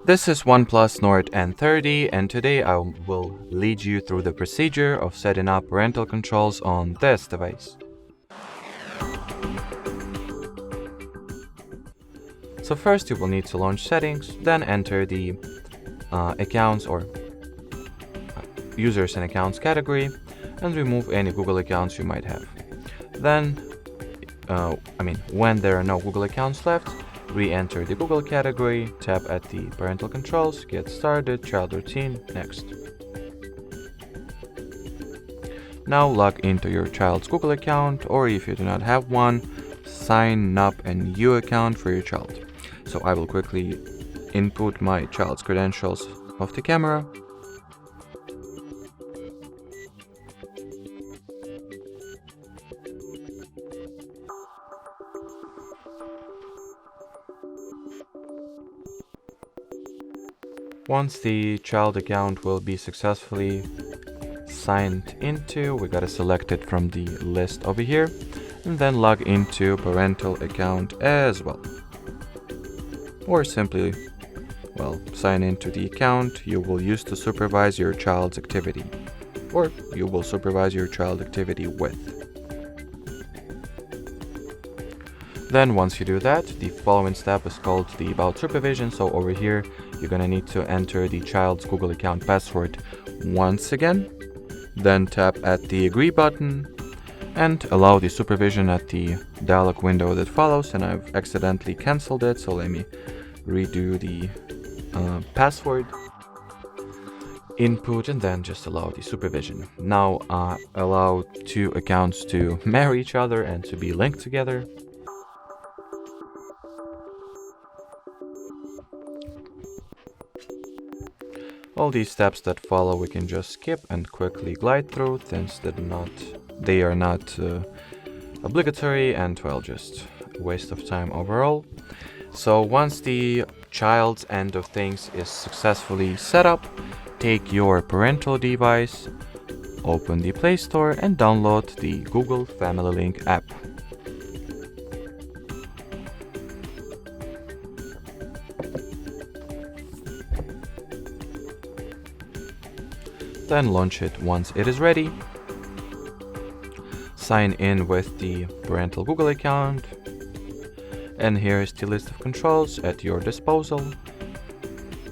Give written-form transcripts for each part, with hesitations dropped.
This is OnePlus Nord N30, and today I will lead you through the procedure of setting up parental controls on this device. So first you will need to launch settings, then enter the accounts or users and accounts category and remove any Google accounts you might have. Then, when there are no Google accounts left, re-enter the Google category, tap at the parental controls, get started, child routine, next. Now log into your child's Google account, or if you do not have one, sign up a new account for your child. So I will quickly input my child's credentials of the camera. Once the child account will be successfully signed into, we gotta select it from the list over here and then log into parental account as well. Or simply, sign into the account you will use to supervise your child's activity, or you will supervise your child activity with. Then once you do that, the following step is called the About Supervision. So over here, you're gonna need to enter the child's Google account password once again, then tap at the Agree button and allow the supervision at the dialog window that follows. And I've accidentally canceled it, so let me redo the password input and then just allow the supervision. Now allow two accounts to marry each other and to be linked together. All these steps that follow we can just skip and quickly glide through, since they are not obligatory and just a waste of time overall. So once the child's end of things is successfully set up, take your parental device, open the Play Store and download the Google Family Link app. Then launch it once it is ready. Sign in with the parental Google account. And here is the list of controls at your disposal.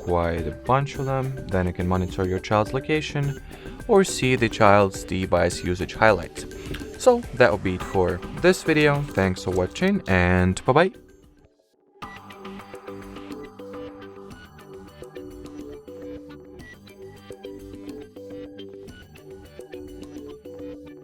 Quite a bunch of them. Then you can monitor your child's location or see the child's device usage highlights. So that will be it for this video. Thanks for watching and bye bye.